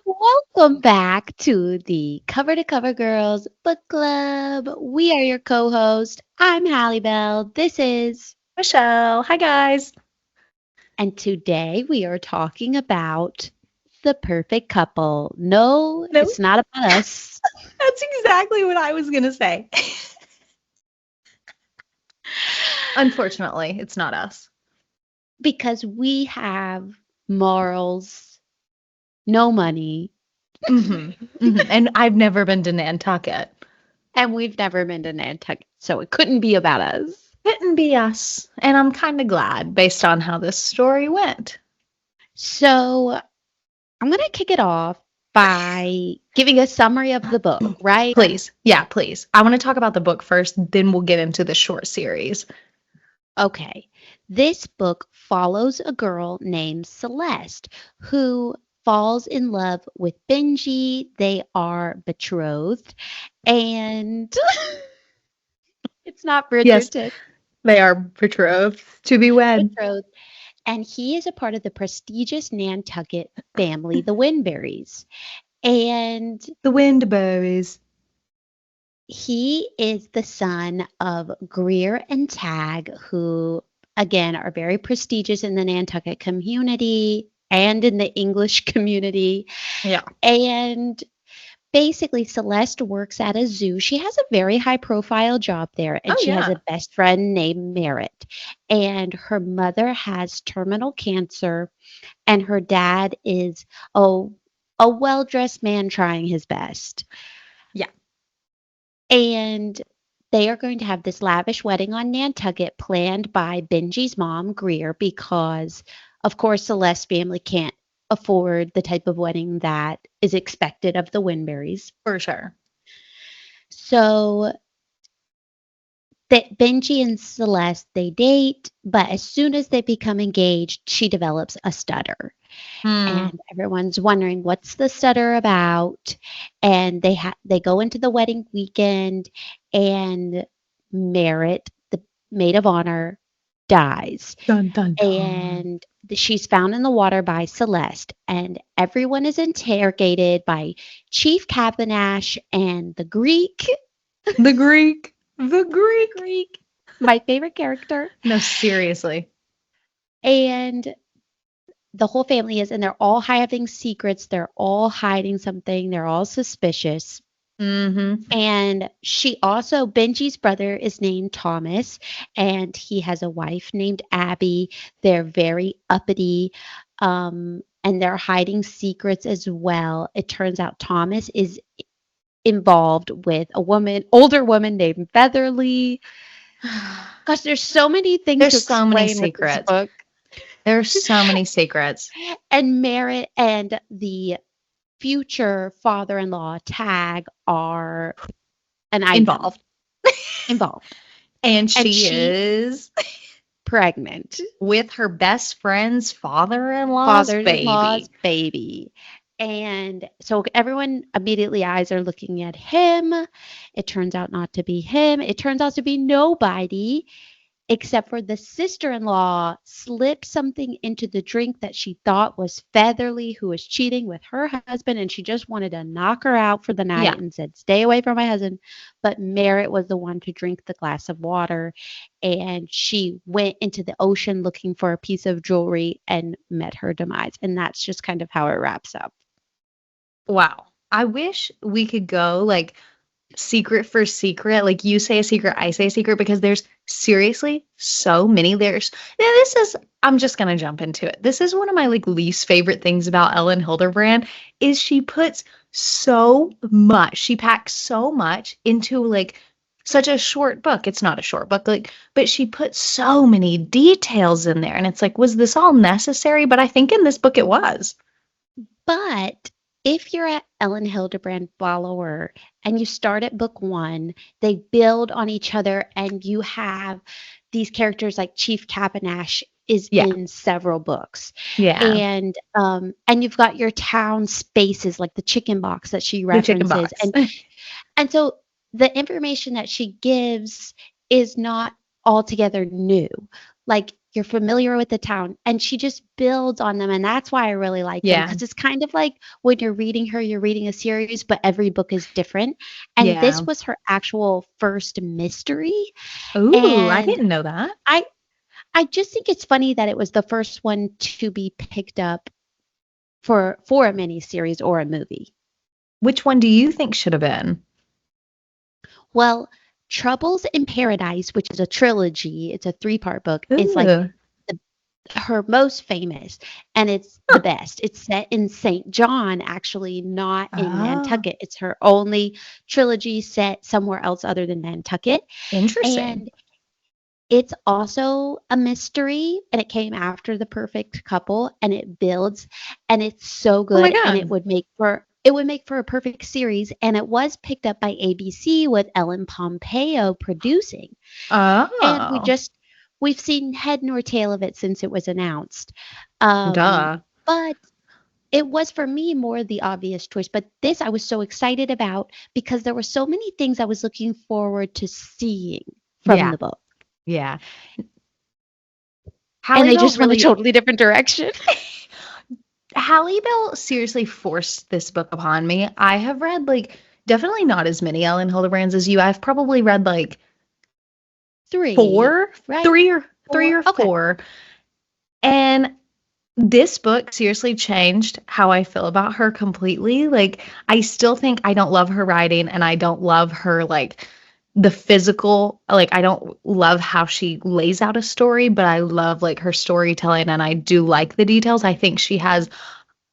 Welcome back to the Cover to Cover Girls Book Club. We are your co host. I'm Hallie Bell. This is, Michelle. Hi, guys. and today we are talking about the perfect couple. No, No, it's not about us that's exactly what I was going to say. Unfortunately, it's not us. because we have morals, no money, And I've never been to Nantucket. and we've never been to Nantucket, so it couldn't be about us. Couldn't be us. And I'm kind of glad based on how this story went. So I'm going to kick it off by giving a summary of the book, right? Please. Yeah, please. I want to talk about the book first, then we'll get into the short series. Okay. This book follows a girl named Celeste who falls in love with Benji. They are betrothed, and it's not Yes, Bridgerton, they are betrothed to be wed. betrothed. And he is a part of the prestigious Nantucket family, the Winberries. And The Windberries. he is the son of Greer and Tag, who, again, are very prestigious in the Nantucket community and in the English community. Yeah. And basically, Celeste works at a zoo. She has a very high profile job there, and Oh, she has yeah. a best friend named Merritt. And her mother has terminal cancer, and her dad is a well dressed man trying his best. Yeah. And they are going to have this lavish wedding on Nantucket planned by Benji's mom, Greer, because, of course, Celeste's family can't afford the type of wedding that is expected of the Winberries. For sure. So that Benji and Celeste they date, but as soon as they become engaged, she develops a stutter. Hmm. And everyone's wondering what's the stutter about. And they go into the wedding weekend, and Merritt, the maid of honor, dies. Dun, dun, dun. And she's found in the water by Celeste, and everyone is interrogated by Chief Cabanash and the Greek. The Greek. The The Greek. Greek, my favorite character. No, seriously. And the whole family is, and they're all having secrets. They're all hiding something. They're all suspicious. Mm-hmm. And she also, Benji's brother is named Thomas, and he has a wife named Abby. They're very uppity, and they're hiding secrets as well. It turns out Thomas is involved with a woman, older woman named Featherly. Gosh, there's so many things to There's so many explain with this secrets. book. There's so many secrets And Merritt and the future father-in-law Tag are an item involved. involved. And And she she is pregnant. with her best friend's father-in-law's Father-in-law's baby. baby. And so everyone immediately eyes are looking at him. It turns out not to be him. It turns out to be nobody except for the sister-in-law slipped something into the drink that she thought was Featherly, who was cheating with her husband, and she just wanted to knock her out for the Yeah. night and said, "Stay away from my husband." But Merritt was the one to drink the glass of water, and she went into the ocean looking for a piece of jewelry and met her demise. And that's just kind of how it wraps up. Wow. I wish we could go like secret for secret. Like you say a secret, I say a secret because there's seriously so many. I'm just going to jump into it. This is one of my like least favorite things about Ellen Hilderbrand is she puts so much, she packs so much into like such a short book. It's not a short book, like, but she put so many details in there. And it's like, was this all necessary? But I think in this book it was. But if you're an Ellen Hildebrand follower and you start at book one, they build on each other, and you have these characters like Chief Cabanash is Yeah. in several books. Yeah. And you've got your town spaces like the chicken box that she The chicken references. box. And so the information that she gives is not altogether new. like you're familiar with the town, and she just builds on them, and that's why I really like them, Yeah. because it's kind of like when you're reading her, you're reading a series, but every book is different. And Yeah. this was her actual first mystery, Ooh, I and didn't know that. I I just think it's funny that it was the first one to be picked up for a miniseries or a movie. Which one do you think should have been? Well, Troubles in Paradise, which is a trilogy, it's a three-part book, is like Ooh. the her most famous, and it's the Huh. best. It's set in St. John, actually, not in Oh, Nantucket. It's her only trilogy set somewhere else other than Nantucket, interesting. and it's also a mystery, and it came after The Perfect Couple, and it builds, and it's so Oh my good, and God. it would make for a perfect series, and it was picked up by ABC with Ellen Pompeo producing. And Oh, we've seen head nor tail of it since it was announced. Um, duh. but it was for me more the obvious choice. But this I was so excited about because there were so many things I was looking forward to seeing from Yeah. the book. Yeah. And Halle they Bell just went a really, totally different direction. Halle Bell seriously forced this book upon me. I have read like definitely not as many Ellen Hildebrands as you. I've probably read like 3, four, right? three 4? or Okay. four. And this book seriously changed how I feel about her completely. Like, I still think I don't love her writing and I don't love her, like, the physical, like, I don't love how she lays out a story, but I love, like, her storytelling and I do like the details. I think she has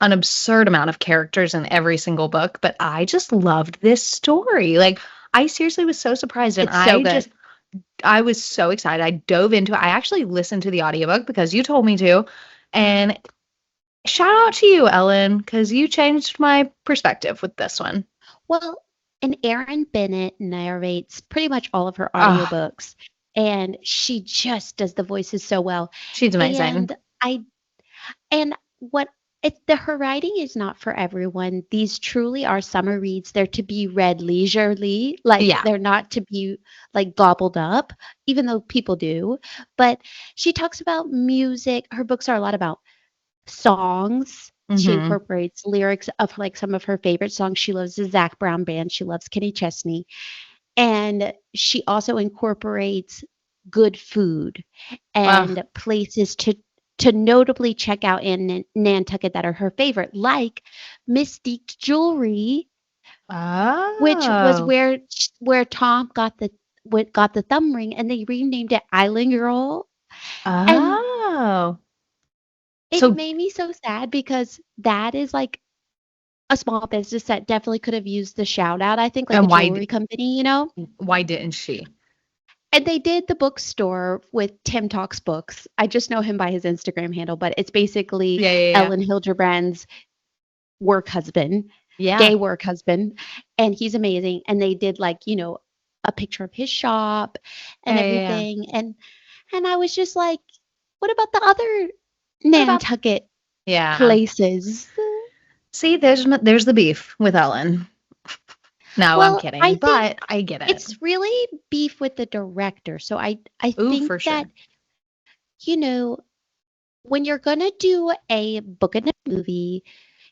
an absurd amount of characters in every single book, but I just loved this story. Like, I seriously was so surprised and It's so good. I was so excited. I dove into it. I actually listened to the audiobook because you told me to. And shout out to you, Ellen, because you changed my perspective with this one. Well, and Erin Bennett narrates pretty much all of her Oh, audiobooks, and she just does the voices so well. she's amazing. And I and what her writing is not for everyone. These truly are summer reads. They're to be read leisurely, like Yeah. they're not to be like gobbled up, even though people do. But she talks about music. Her books are a lot about songs. She Hmm. incorporates lyrics of like some of her favorite songs. She loves the Zach Brown Band. She loves Kenny Chesney. And she also incorporates good food Oh, and places to notably check out in Nantucket that are her favorite, like Mystique Jewelry, which was oh, where Tom got the thumb ring, and they renamed it Island Girl. And oh. it So, made me so sad because that is like a small business that definitely could have used the shout out. I think like a and jewelry company, you know? why didn't she? And they did the bookstore with Tim Talks Books. I just know him by his Instagram handle, but it's basically Yeah, yeah, yeah. Elin Hilderbrand's work husband, Yeah. gay work husband, and he's amazing. And they did like, a picture of his shop and Yeah, yeah, yeah. everything. And I was just like, what about the other What about Nantucket yeah. places? See, there's the beef with Ellen. No, I'm Well, I kidding, think but I get it. it's really beef with the director. So I Ooh, think for that, sure. you know, when you're going to do a book and a movie,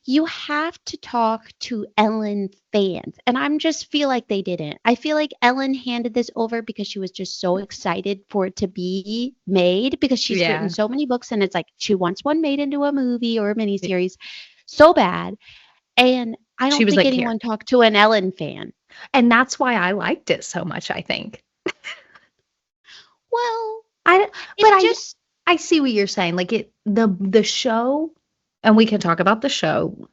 you have to talk to Ellen fans. And I'm just feel like they didn't. I feel like Ellen handed this over because she was just so excited for it to be made because she's written Yeah. so many books and it's like she wants one made into a movie or a miniseries so bad. And I She don't was think like, here. anyone talked to an Ellen fan. And that's why I liked it so much, I think. Well, I but it just I see what you're saying. Like the show, and we can talk about the show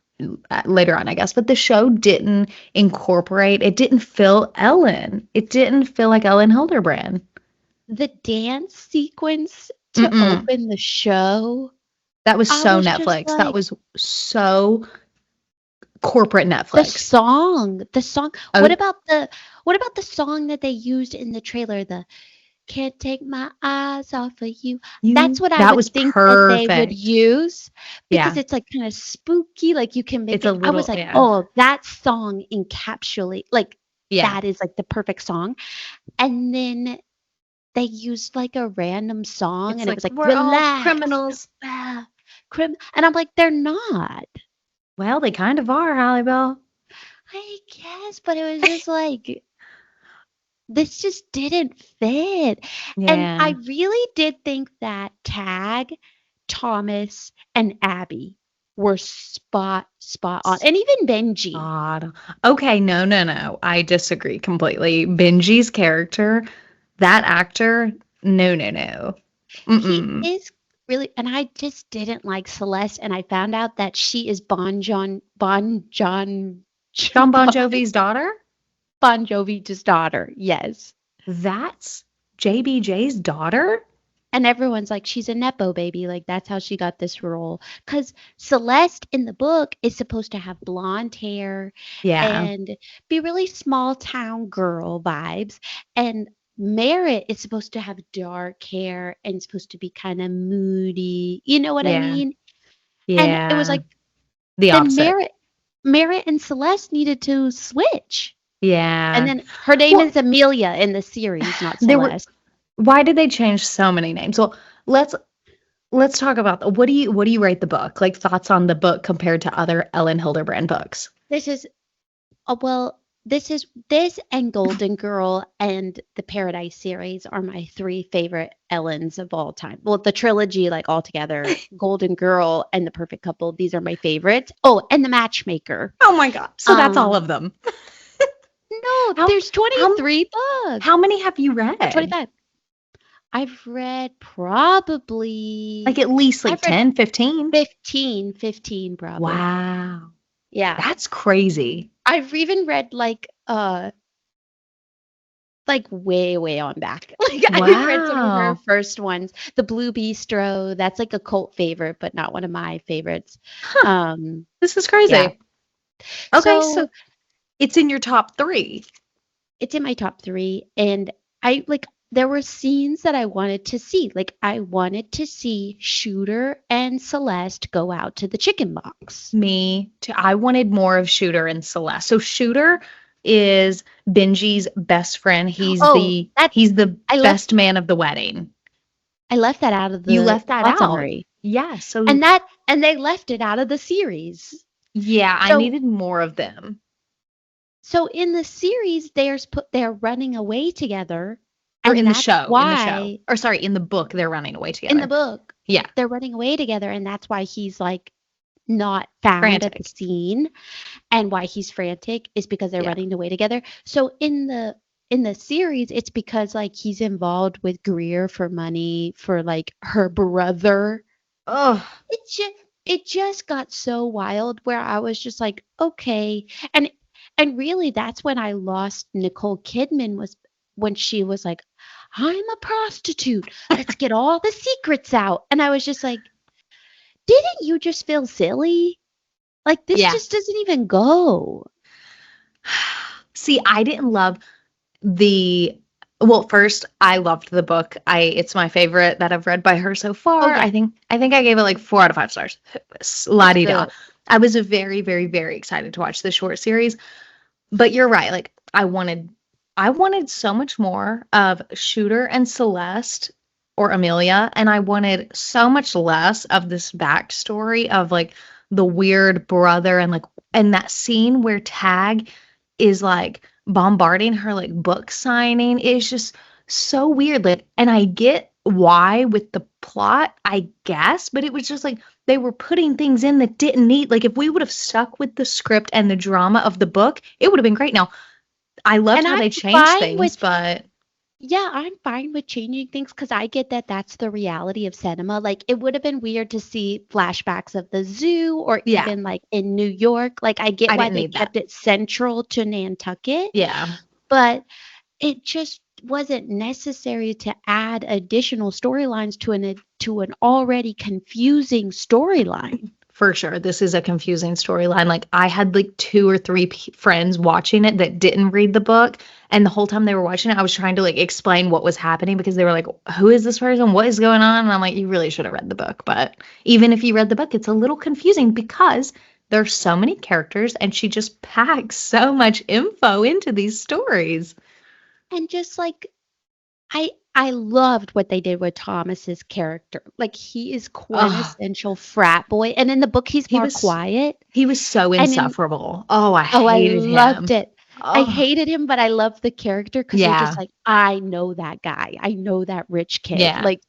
later on, I guess, but the show didn't incorporate, it didn't feel Ellen. It didn't feel like Ellen Hilderbrand. the dance sequence to Mm-mm. open the show, That was I so was just Netflix. That like, was so corporate the Netflix. song, the song. Oh, What about the song that they used in the trailer? The "Can't Take My Eyes Off of You." That's you, what I that would was think that they would perfect. use because Yeah. it's like kind of spooky. Like you can make It's a it. I was little, like, yeah. oh, that song encapsulate like Yeah. that is like the perfect song. And then they used like a random song It's and it like, was like, we're all relax. criminals. And I'm like, they're not. Well, they kind of are, Halle Bell. I guess, but it was just like, this just didn't fit. And I Yeah. really did think that Tag, Thomas, and Abby were spot on. And even Benji. God. Okay, no, no, no. I disagree completely. Benji's character, that actor, no, no, no. He Mm-mm. is really, and I just didn't like Celeste, and I found out that she is Bon John Bon Jovi's daughter? Bon Jovi's daughter. Yes. That's JBJ's daughter? And everyone's like, she's a Nepo baby. Like, that's how she got this role. Because Celeste in the book is supposed to have blonde hair Yeah. and be really small town girl vibes. And Merritt is supposed to have dark hair and supposed to be kind of moody. You know what I Yeah. mean? And it was Yeah. like, The then opposite. Merritt and Celeste needed to switch. And Yeah. then her name Well, is Amelia in the series, not there were Celeste. why did they change so many names? Well, let's let's talk about what do you rate the book? Like thoughts on the book compared to other Ellen Hilderbrand books? This is well, this and Golden Girl and the Paradise series are my three favorite Ellens of all time. Well, the trilogy, like all together, Golden Girl and The Perfect Couple, these are my favorites. Oh, and The Matchmaker. Oh my god. So that's all Um, of them. no, How there's how 23 books how many have you or read? 25. I've read Like probably at least like I've read 10, 15? 15 probably. Wow. Yeah. That's crazy. I've even read like way, way on back. Like I've read some of her Wow. first ones. The Blue Bistro, that's like a cult favorite, but not one of my favorites. Huh. Um, This is yeah. crazy. Okay, so So it's in your top 3. it's in my top three. And I like there were scenes that I wanted to see. Like I wanted to see Shooter and Celeste go out to the chicken box. Me too. I wanted more of Shooter and Celeste. So Shooter is Benji's best friend. He's Oh, the that he's the I left best man of the wedding. I left that out of You the left that plot out. summary. Yeah, so And they left it out of the series. yeah, I So needed more of them. So in the series, they're running away together, Or and that's in the show. why Or sorry, in the book they're running away in the together. book Yeah, they're running away together, and that's why he's like not found at the frantic. scene, and why he's frantic is because they're Yeah. running away together. So in the series, it's because like he's involved with Greer for money for like her brother. Oh, It just got so wild where I was just like, okay. And and really that's when I lost Nicole Kidman was when she was like, I'm a prostitute. Let's get all the secrets out. And I was just like, didn't you just feel silly? Like this yeah. just doesn't even go. See, I didn't love the well, first, I loved the book. It's my favorite that I've read by her so Oh far. yeah, I think I gave it like 4 out of 5 stars. it's La-di-da. good. I was very, very, very excited to watch the short series. But you're right. Like I wanted so much more of Shooter and Celeste or Amelia, and I wanted so much less of this backstory of like the weird brother and that scene where Tag is like bombarding her like book signing is just so weird. Like, and I get why with the plot, I guess, but it was just like they were putting things in that didn't need like if we would have stuck with the script and the drama of the book, it would have been great. Now, I loved And how I'm they changed fine with things, but Yeah, I'm fine with changing things because I get that that's the reality of cinema. Like, it would have been weird to see flashbacks of the zoo or yeah, even like in New York. Like, I get I why didn't they need that. kept it central to Nantucket, Yeah. but it just wasn't necessary to add additional storylines to an already confusing storyline. For sure. This is a confusing storyline. Like I had like 2 or 3 friends watching it that didn't read the book, and the whole time they were watching it, I was trying to like explain what was happening because they were like, "Who is this person? What is going on?" And I'm like, "You really should have read the book." But even if you read the book, it's a little confusing because there's so many characters and she just packs so much info into these stories. And just like I I loved what they did with Thomas's character. Like, he is Oh, quintessential frat boy, and in the book, he's he more was quiet, he was so and in insufferable. Oh, I oh, I hated loved him. it. I Oh, hated him, but I loved the character because you're just yeah. like, "I know that guy. I know that rich kid." Yeah. Like,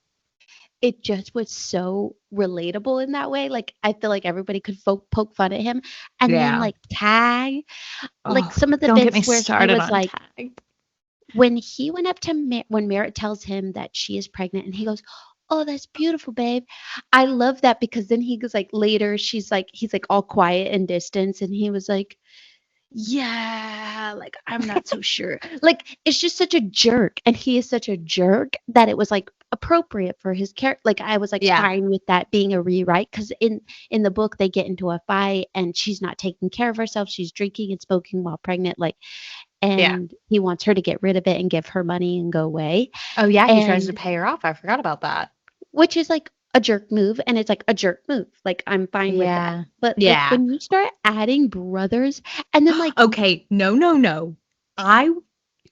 it just was so relatable in that way. Like, I feel like everybody could poke fun at him, and then, Yeah. like, Tag, like, Oh, some of the don't get me bits where he started was on like Tag. when he went up to when Merritt tells him that she is pregnant and he goes, "Oh, that's beautiful, babe." I love that because then he goes like later he's like all quiet and distance and he was like, "Yeah, like I'm not so sure." Like it's just such a jerk and he is such a jerk that it was like appropriate for his character. Like I was like Yeah. fine with that being a rewrite cuz in the book they get into a fight and she's not taking care of herself. She's drinking and smoking while pregnant like Yeah. and he wants her to get rid of it and give her money and go away. Oh, yeah, he tries to And pay her off. I forgot about that. which is like a jerk move, and it's like a jerk move. Like I'm fine with that. Yeah. But like Yeah. when you start adding brothers and then like Okay, no, no, no. I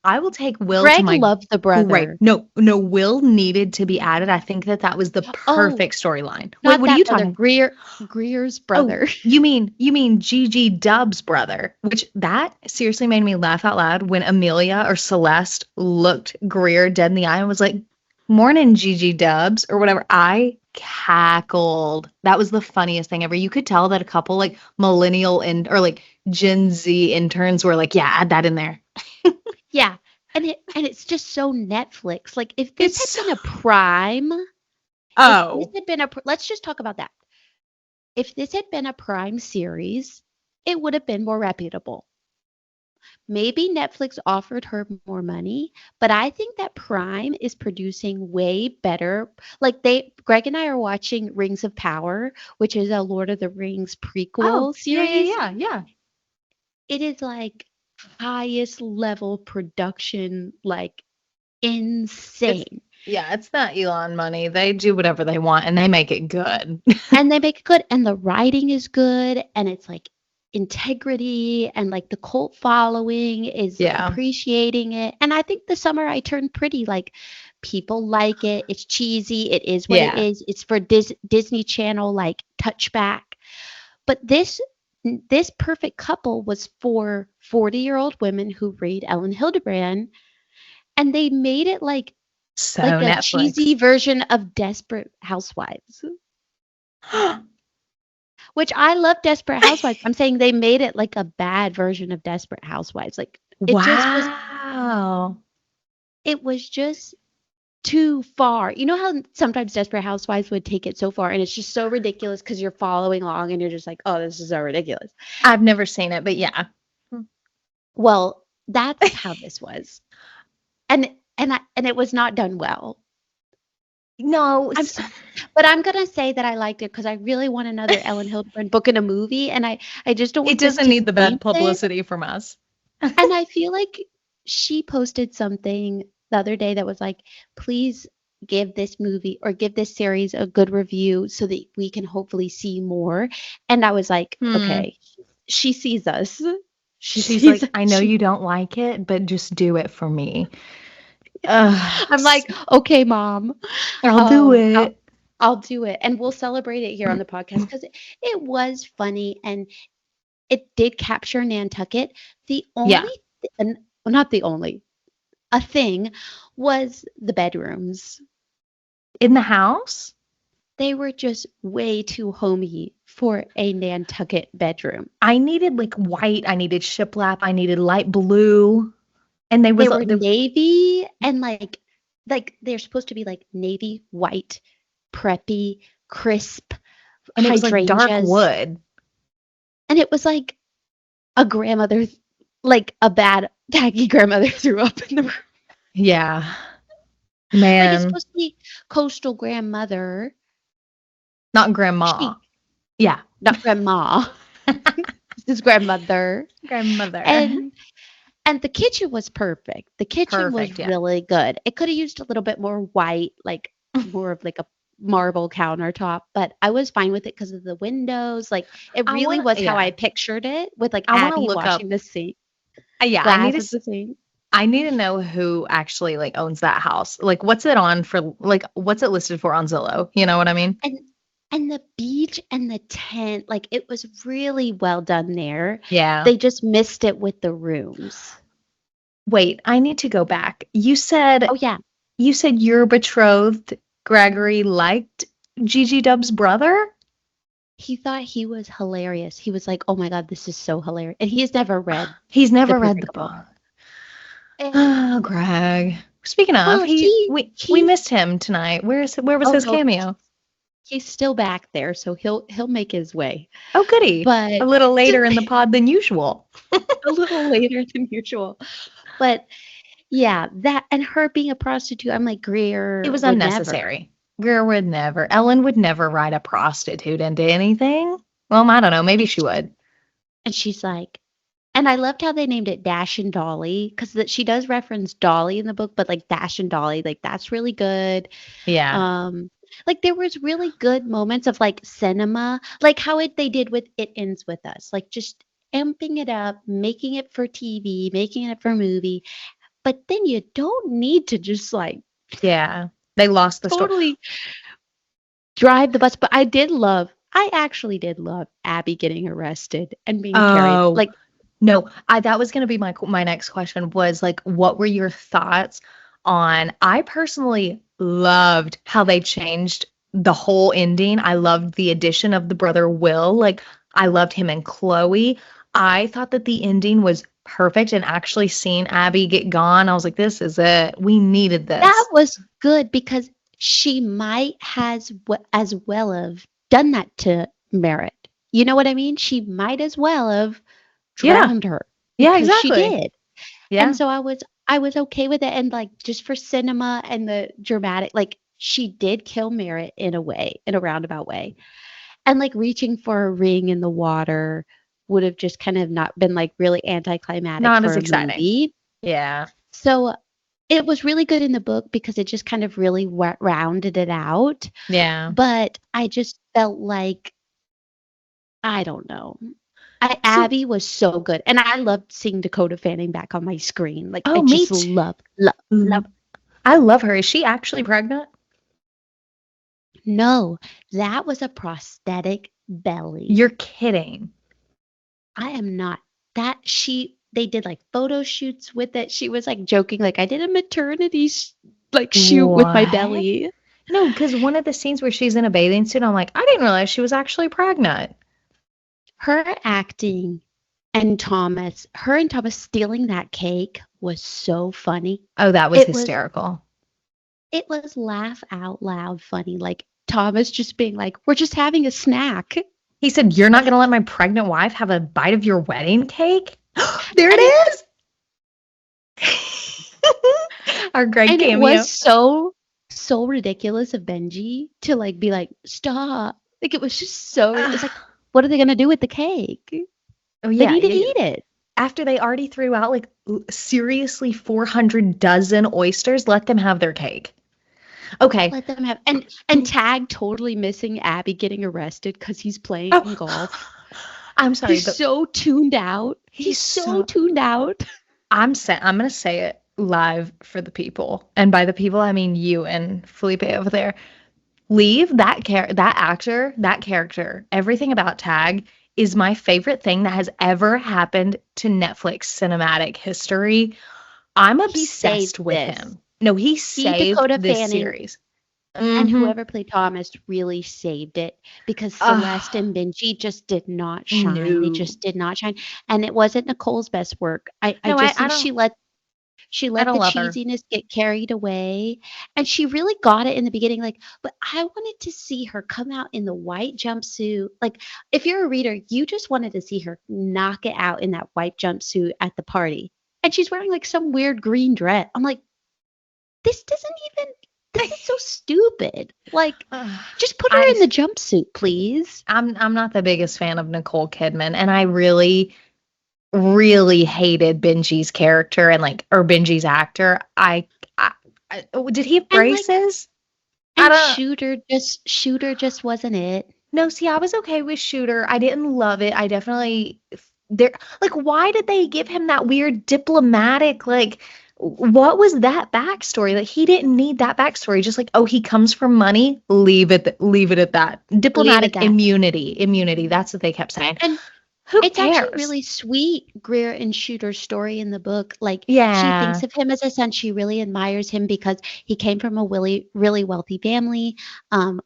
I will take Will to Greg my loved the great. brother. No, no, Will needed to be added. I think that was the Oh, perfect storyline. Wait, not what are that you brother, talking? Greer's Oh, brother. you mean Gigi Dub's brother, which that seriously made me laugh out loud when Amelia or Celeste looked Greer dead in the eye and was like, "Morning, Gigi Dubs," or whatever. I cackled. That was the funniest thing ever. You could tell that a couple like millennial and or like Gen Z interns were like, "Yeah, add that in there." Yeah. And it's just so Netflix. Like if this It's had so, been a Prime, if this oh, had been let's just talk about that. If this had been a Prime series, it would have been more reputable. Maybe Netflix offered her more money, but I think that Prime is producing way better. Like Greg and I are watching Rings of Power, which is a Lord of the Rings oh, prequel yeah, yeah, series. yeah, yeah. It is like highest level production, like It's insane. yeah, it's not Elon money. They do whatever they want and they make it good. And they make it good, and the writing is good, and it's like integrity, and like the cult following is Yeah. appreciating it. And I think the summer I turned pretty, like people like it. It's cheesy. It is what it Yeah. is. It's for Disney Channel, like touchback. But this perfect couple was for 40-year-old women who read Ellen Hildebrand, and they made it So like a Netflix. cheesy version of Desperate Housewives. Which I love Desperate Housewives. I'm saying they made it like a bad version of Desperate Housewives. Like Wow. it was just too far. You know how sometimes Desperate Housewives would take it so far and it's just so ridiculous because you're following along and you're just like, oh, this is so ridiculous. I've never seen it, but yeah. Well, that's how this was. And it was not done well. No, But I'm gonna say that I liked it because I really want another Ellen Hildebrand book in a movie, and I just don't it want this doesn't to need the bad taint it. publicity from us. And I feel like she posted something the other day that was like, please give this movie or give this series a good review so that we can hopefully see more. And I was like, Hmm. okay, she sees us. She She's sees like, I know she you don't like it, but just do it for me. Ugh, I'm like, okay, mom. I'll do Um, I'll, it. I'll do it. And we'll celebrate it here on the podcast because it was funny and it did capture Nantucket. The Yeah. only, and well, not the only, a thing was the bedrooms. In the house? They were just way too homey for a Nantucket bedroom. I needed like white, I needed shiplap, I needed light blue. And they They was were the navy and like they're supposed to be like navy white, preppy, crisp and it was like dark hydrangeas. wood. And it was like a grandmother, like a bad tacky grandmother threw up in the room. Yeah. Like it's Man, supposed to be coastal grandmother. not grandma. She, Yeah. not grandma. This is grandmother. Grandmother. And And the kitchen was perfect. The kitchen was Perfect, yeah. really good. It could have used a little bit more white, like more of like a marble countertop, but I was fine with it because of the windows. Like it I really want was how yeah. I pictured it with like I want to Abby look up washing the sink, yeah, I need glass to at the sink. I need to know who actually like owns that house. Like, what's it on for? Like, what's it listed for on Zillow? You know what I mean? And and the beach and the tent, like it was really well done there. Yeah. They just missed it with the rooms. Wait, I need to go back. Oh yeah. You said your betrothed Gregory liked Gigi Dub's brother? He thought he was hilarious. He was like, "Oh my god, this is so hilarious." And he has never read He's The never read the Perfect Book. book. And Oh, Greg. Speaking of, well, we missed him tonight. Where was oh his no, cameo? he's still back there, so he'll make his way. Oh, goody. But A little just later in the pod than usual. a little later than usual. But yeah, that and her being a prostitute, I'm like, It Greer was would never. unnecessary. Greer would never. Ellen would never ride a prostitute into anything. Well, I don't know. Maybe And, she would. and she's like, and I loved how they named it Dash and Dolly because she does reference Dolly in the book, but like Dash and Dolly, like that's really good. Yeah. Like there was really good moments of like cinema, like how they did with It Ends With Us, like just amping it up, making it for TV, making it for movie. But then you don't need to just like Yeah. They lost the story. totally drive the bus. But I actually did love Abby getting arrested and being carried. Oh, Like, no. That was going to be my next question was like, what were your thoughts on, I personally loved how they changed the whole ending. I loved the addition of the brother Will. Like, I loved him and Chloe. I thought that the ending was perfect, and actually seeing Abby get gone, I was like, this is it. We needed that this. was good because she might has as well have done that to Merritt. You know what I mean? She might as well have Yeah. drowned her Yeah, because she exactly. did. And Yeah. so I was okay with it. And like just for cinema and the dramatic, like she did kill Merritt in a way, in a roundabout way. And like reaching for a ring in the water would have just kind of not been like really anticlimactic Not for as a exciting. movie. Yeah. So it was really good in the book because it just kind of really rounded it out. Yeah. But I just felt like, I don't know. So, Abby was so good. And I loved seeing Dakota Fanning back on my screen. Like, I oh, me just too. love. I love her. Is she actually pregnant? No, that was a prosthetic belly. You're kidding. I am not. They did like photo shoots with it. She was like joking, like, I did a maternity like shoot with my What? belly. No, because one of the scenes where she's in a bathing suit, I'm like, I didn't realize she was actually pregnant. Her acting her and Thomas stealing that cake was so funny. Oh, that was It was hysterical. it was laugh out loud funny. Like Thomas just being like, "We're just having a snack." He said, you're not going to let my pregnant wife have a bite of your wedding cake? There And it is. Our Greg and it cameo. was so ridiculous of Benji to like be like, "Stop." Like it was just so it's like, what are they going to do with the cake? Oh, They yeah. need to eat it. After they already threw out like seriously 400 dozen oysters, let them have their cake. Okay. Let them have and Tag totally missing Abby getting arrested because he's playing Oh, golf. I'm sorry, He's but so tuned out. He's so tuned out. I'm gonna say it live for the people, and by the people I mean you and Felipe over there. Leave that actor, that character, everything about Tag is my favorite thing that has ever happened to Netflix cinematic history. I'm He obsessed saved with this. him. No, he saved Dakota this Fanning, series. and Mhm. whoever played Thomas really saved it because Celeste and Benji just did not shine. They No. just did not shine. And it wasn't Nicole's best work. I No, just I think don't she I let don't the love her. cheesiness get carried away. And she really got it in the beginning. Like, but I wanted to see her come out in the white jumpsuit. Like, if you're a reader, you just wanted to see her knock it out in that white jumpsuit at the party. And she's wearing like some weird green dress. I'm like, this is so stupid. Like, just put her in the jumpsuit, please. I'm not the biggest fan of Nicole Kidman, and I really really hated Benji's character and or Benji's actor. Did he have And like, braces? and Shooter just wasn't it. No, see, I was okay with Shooter. I didn't love it. I definitely They're like, why did they give him that weird diplomatic, like, what was that backstory? Like, he didn't need that backstory. Just like, oh, he comes from money, leave it at that. Leave it Diplomatic that. immunity. That's what they kept saying. And Who it's actually cares? really sweet, Greer and Shooter's story in the book. Like, she Yeah. thinks of him as a son. She really admires him because he came from a really wealthy family.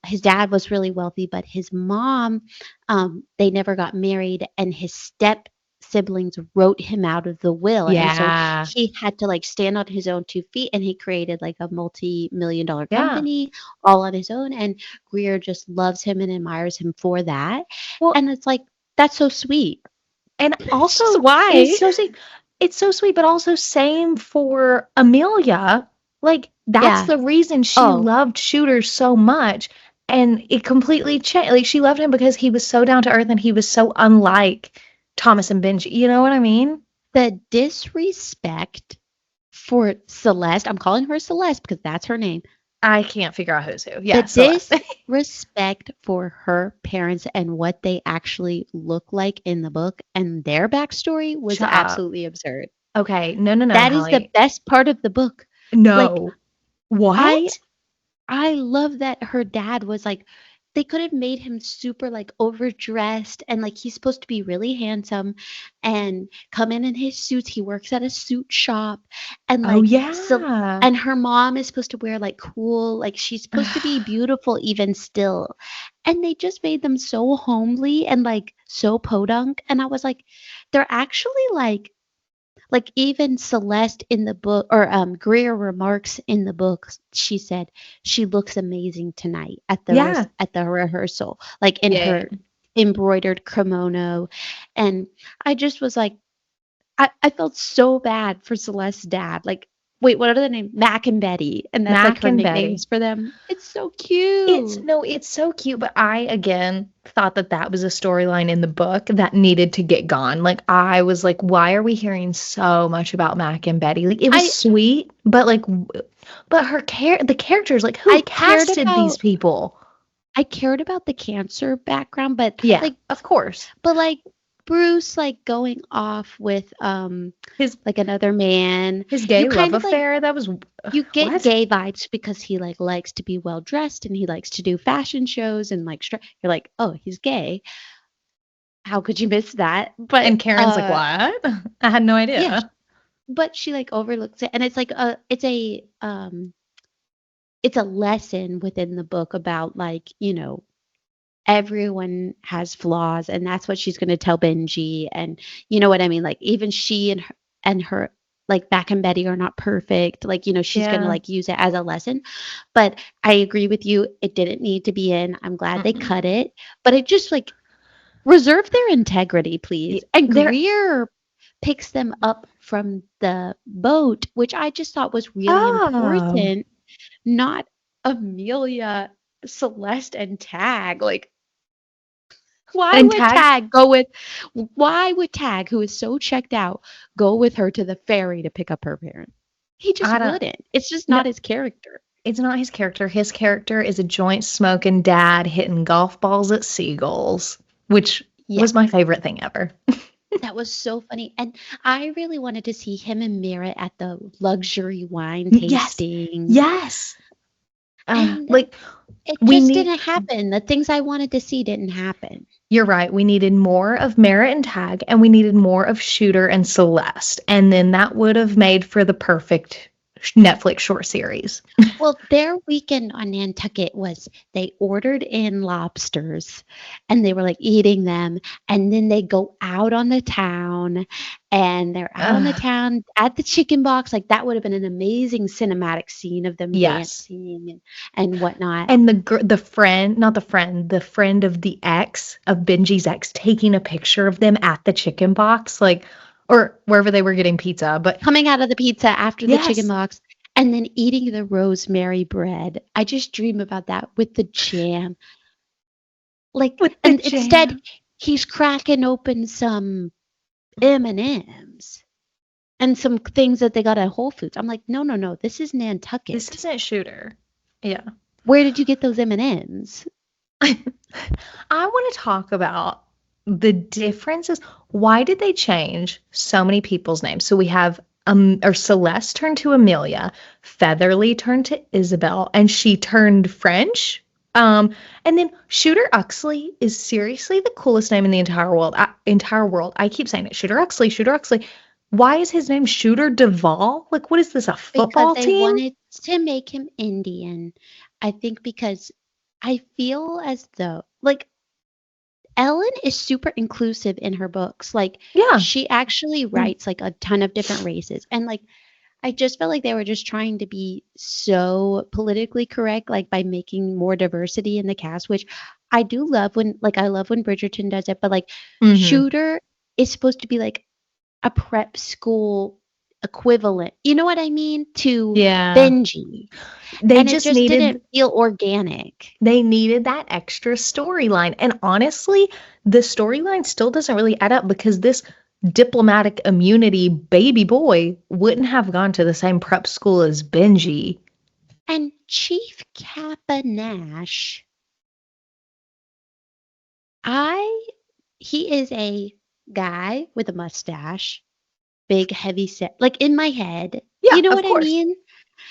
His dad was really wealthy, but his mom, they never got married, and his step siblings wrote him out of the will. And so Yeah. he had to like stand on his own 2 feet, and he created like a multi-million dollar Yeah. company all on his own. And Greer just loves him and admires him for that. Well, And it's like, that's so sweet. and It's just also, why. it's so sweet. It's so sweet, but also same for Amelia. Like, that's Yeah. the reason she Oh, loved Shooter so much. And it completely changed. Like, she loved him because he was so down to earth and he was so unlike Thomas and Benji. You know what I mean? the disrespect for Celeste. I'm calling her Celeste because that's her name. I can't figure out who's who. The Yeah, Celeste. disrespect for her parents and what they actually look like in the book and their backstory was Shut up. absolutely absurd. Okay. No, no, no, That is the Hallie. best part of the book. Like, No. I What? I love that her dad was like, they could have made him super like overdressed and like he's supposed to be really handsome and come in his suits. He works at a suit shop and Oh, like so, yeah. and her mom is supposed to wear like cool, like she's supposed to be beautiful even still. And they just made them so homely and like so podunk. And I was like, they're actually like even Celeste in the book, or Greer remarks in the book, she said she looks amazing tonight at the Yeah. at the rehearsal, like in Yeah. her embroidered kimono, and I just was like, I felt so bad for Celeste's dad. Like, wait, what are the names? Mac and Betty, and that's like Mac her and Betty. nicknames for them. It's so cute. It's so cute, but I again thought that that was a storyline in the book that needed to get gone. Like, I was like, why are we hearing so much about Mac and Betty? Like, it was I sweet, but like, but the characters, like, who I cared casted these about people? I cared about the cancer background, Yeah, like of course. but like Bruce like going off with His like another man, his you gay love kind of like affair, that was you get what? gay vibes because he like likes to be well dressed and he likes to do fashion shows and like you're like, oh, he's gay. How could you miss that? But And Karen's like, what? I had no yeah, idea. but she like overlooks it, and it's like it's a lesson within the book about like, everyone has flaws, and that's what she's going to tell Benji. And you know what I mean, like even she and her like Back and Betty are not perfect, like she's going to Yeah. like use it as a lesson. But I agree with you, it didn't need to be in. I'm glad they Mm-mm. cut it, but it just like reserve their integrity, please. And There. Greer picks them up from the boat, which I just thought was really Oh. important, not Amelia, Celeste, and Tag. Like, why And would Tag. Tag go with why would Tag, who is so checked out, go with her to the ferry to pick up her parents? He just I don't. wouldn't. It's just No, not his character. it's not his character. His character is a joint smoking dad hitting golf balls at seagulls, which Yeah, was my favorite thing ever. that was so funny. And I really wanted to see him and Mira at the luxury wine Yes. tasting. Yes. And Like, it we just need. didn't happen. The things I wanted to see didn't happen. You're right. We needed more of Merritt and Tag, and we needed more of Shooter and Celeste, and then that would have made for the perfect Netflix short series. Well, their weekend on Nantucket was they ordered in lobsters and they were like eating them. And then they go out on the town and they're out on the Ugh, town at the chicken box. Like that would have been an amazing cinematic scene of them yes. dancing and whatnot. And the friend, not the friend, the friend of the ex, of Benji's ex, taking a picture of them at the chicken box, like, or wherever they were getting pizza. But Coming out of the pizza after the chicken yes, box and then eating the rosemary bread. I just dream about that with the jam. Like, with the and instead, jam. he's cracking open some M&Ms and some things that they got at Whole Foods. I'm like, no, no, no. This is This Nantucket. isn't Shooter. Yeah. Where did you get those M&Ms? I want to talk about the difference is, why did they change so many people's names? So we have or Celeste turned to Amelia, Featherly turned to Isabel, and she turned French. And then Shooter Uxley is seriously the coolest name in the entire world. Entire world. I keep saying it. Shooter Uxley, Shooter Uxley. Why is his name Shooter Duvall? Like, what is this, a because football they team? wanted to make him Indian. I think because I feel as though like Ellen is super inclusive in her books. Like Yeah. she actually writes like a ton of different races. And like I just felt like they were just trying to be so politically correct, like by making more diversity in the cast, which I do love when like I love when Bridgerton does it, but like Hmm. Shooter is supposed to be like a prep school equivalent. You know what I mean? To Yeah. Benji. They And it just just needed didn't feel organic. they needed that extra storyline. And honestly, the storyline still doesn't really add up because this diplomatic immunity baby boy wouldn't have gone to the same prep school as Benji. And Chief Kappa Nash, I he is a guy with a mustache, big heavy set, like in my head. Yeah, You know of what I course. mean?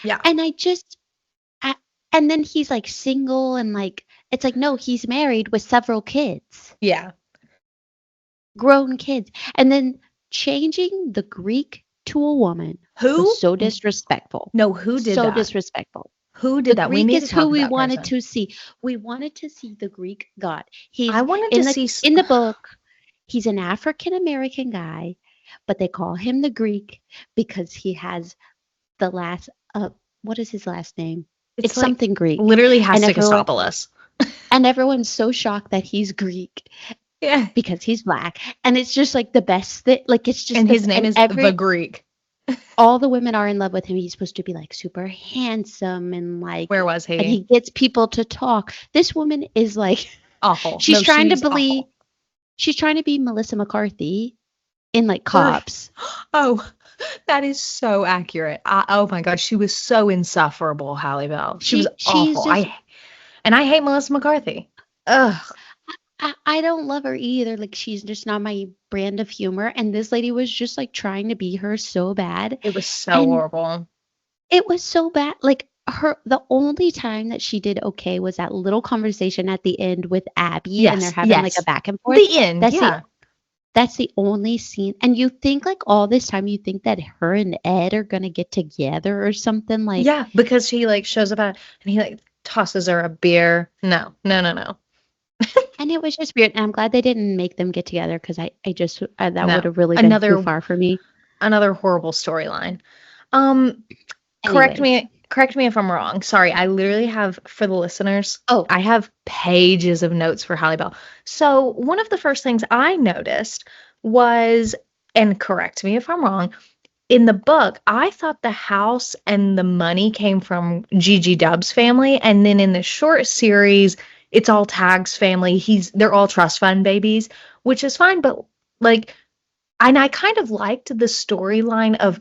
Yeah. And I, and then he's like single and like it's like no, he's married with several kids, Yeah. grown kids. And then changing the Greek to a woman was Who? so disrespectful. No, who did So that? disrespectful. Who The did that? We Greek need to is who talk we about wanted person. to see. We wanted to see the Greek god. I He's wanted to see in the book, he's an African American guy, but they call him the Greek because he has the last what is his last name? it's It's like something Greek. literally And has to Costopoulos. everyone's so shocked that he's Greek Yeah. because he's black. And it's just like the best thing. Like it's just And the his name and is the every Greek. all the women are in love with him. He's supposed to be like super handsome and Where was and he? he gets people to talk. This woman is like Awful. she's No, trying to she's believe awful. she's trying to be Melissa McCarthy in like Ugh. Cops. Oh, that is so accurate. Oh my God, she was so insufferable, Halle Bell. She was She's awful. just I hate Melissa McCarthy. Ugh, I don't love her either. Like she's just not my brand of humor. And this lady was just like trying to be her so bad. it was so And horrible. it was so bad. Like the only time that she did okay was that little conversation at the end with Abby and they're Yes, having like a yes. back and forth. The end, That's the yeah. that's the only scene. And you think like all this time you think that her and Ed are gonna get together or something like Yeah, because he like shows up and he like tosses her a beer. No, no, no, no. and it was just weird. And I'm glad they didn't make them get together because I just that would No. have really been too Another far for me. another horrible storyline. Um, Anyways. correct me if I'm wrong. Sorry, I literally have, for the listeners, Oh, I have pages of notes for Halle Bell. So one of the first things I noticed was, and correct me if I'm wrong, in the book, I thought the house and the money came from Gigi Dub's family, and then in the short series, it's all Tag's family. They're all trust fund babies, which is fine, but like, and I kind of liked the storyline of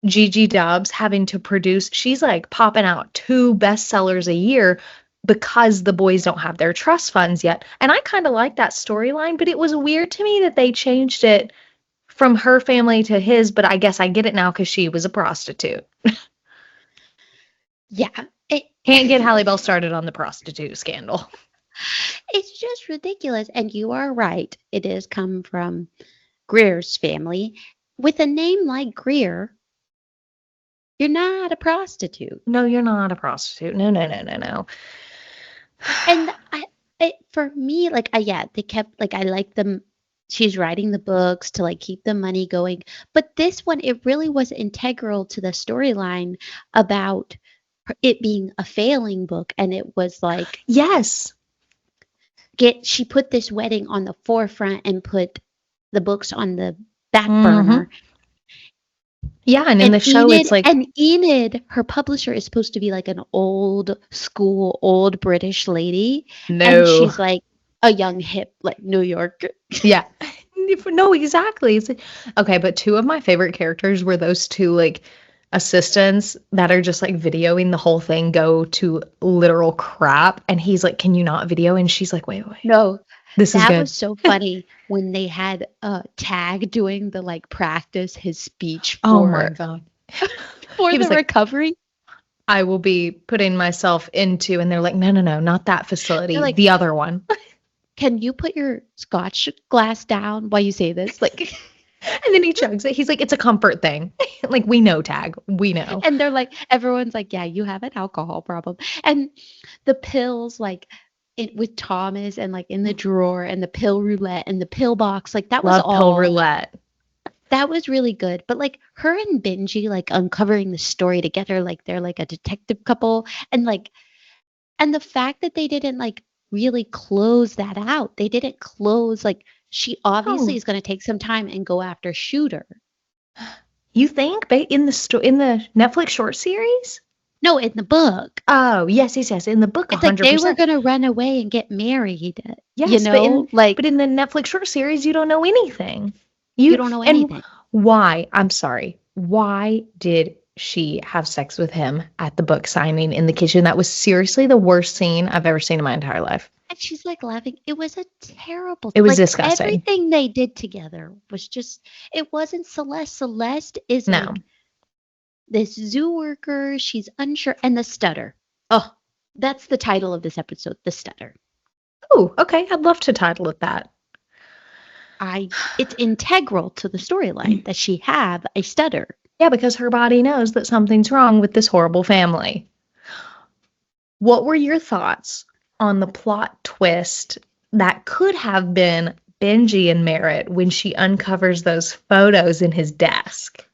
Gigi Dubs having to produce, she's like popping out 2 bestsellers a year because the boys don't have their trust funds yet. And I kind of like that storyline, but it was weird to me that they changed it from her family to his, but I guess I get it now because she was a prostitute. yeah. Can't get Halle Bell started on the prostitute scandal. It's just ridiculous. And you are right. It does come from Greer's family. With a name like Greer, you're not a prostitute. No, you're not a prostitute. No, no, no, no, no. And for me, like, yeah, they kept, like, I like them. She's writing the books to, like, keep the money going. But this one, it really was integral to the storyline about it being a failing book. And it was like, Yes. she put this wedding on the forefront and put the books on the back Hmm. burner. Yeah, and in the show, it's like, And Enid, her publisher, is supposed to be like an old school, old British lady. And no. she's like a young, hip, like New York. Yeah. No, exactly. It's like, okay, but 2 of my favorite characters were those 2 like assistants that are just like videoing the whole thing go to literal crap. And he's like, "Can you not video?" And she's like, "Wait, wait." No. This is That good. was so funny when they had Tag doing the like practice his speech Oh my God. for He was the like, recovery. I will be putting myself into, and they're like, no, no, no, not that They're facility, like, the other one. "Can you put your scotch glass down while you say this?" Like, And then he chugs it. He's like, it's a comfort thing. Like, we know, Tag. We know. and they're like, everyone's like, "Yeah, you have an alcohol problem." And the pills, like, with Thomas and like in the drawer and the pill roulette and the pill box, like Love pill roulette. that was really good. But like her and Benji like uncovering the story together, like they're like a detective couple, and like and the fact that they didn't like really close that out. They didn't close like she obviously Oh, is going to take some time and go after Shooter. you think in the Netflix short series? No, in the book. Oh, yes, yes, yes. In the book, It's like they were 100%. going to run away and get married, Yes, Like but in the Netflix short series, you don't know anything. you You don't know and anything. why? I'm sorry. Why did she have sex with him at the book signing in the kitchen? That was seriously the worst scene I've ever seen in my entire life. And she's like laughing. It was a terrible, It was like disgusting. everything they did together was just, it wasn't Celeste. Celeste is No. like this zoo worker. She's unsure. And the stutter. Oh, that's the title of this episode, The Stutter. Oh, okay. I'd love to title it that. It's integral to the storyline that she have a stutter. Yeah, because her body knows that something's wrong with this horrible family. What were your thoughts on the plot twist that could have been Benji and Merritt when she uncovers those photos in his desk?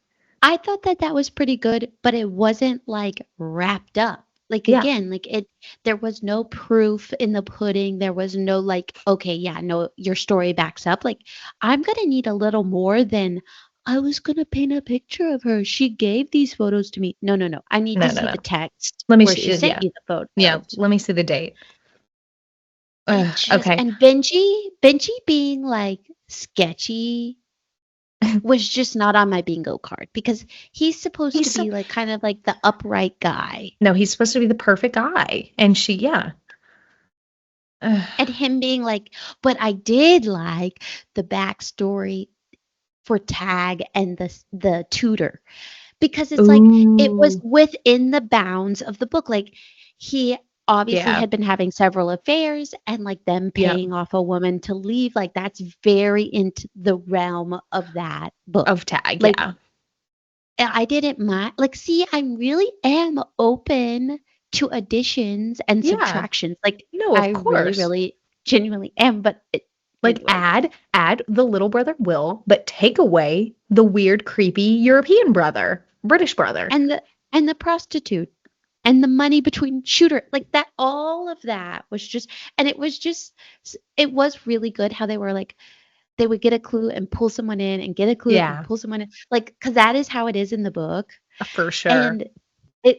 I thought that that was pretty good, but it wasn't like wrapped up. Like Yeah. again, like there was no proof in the pudding. There was no like, okay, yeah, no, your story backs up. Like I'm gonna need a little more than I was gonna paint a picture of her. She gave these photos to me. No, no, no. I need No, to no, see no. the text Let me where see. she sent Yeah. you the Yeah. photos. Let me see the date. It just Okay. and Benji being like sketchy was just not on my bingo card because he's supposed to He's so, be like kind of like the upright guy. no, he's supposed to be the perfect guy. And she, yeah. And him being like, but I did like the backstory for Tag and the tutor because it's like it was Ooh. within the bounds of the book. Like he obviously Yeah. had been having several affairs and like them Yeah. paying off a woman to leave. Like that's very into the realm of that book. Of Tag. Like Yeah. I didn't mind. Like, see, I really am open to additions and Yeah. subtractions. Like, No, I of really, course. really, genuinely am. But Like anyway, add the little brother Will, but take away the weird, creepy European brother, British brother. and the prostitute and the money between Shooter, like that, all of that was just, and it was really good how they were like, they would get a clue and pull someone in and get a clue and Yeah, pull someone in, like, because that is how it is in the book. for sure. And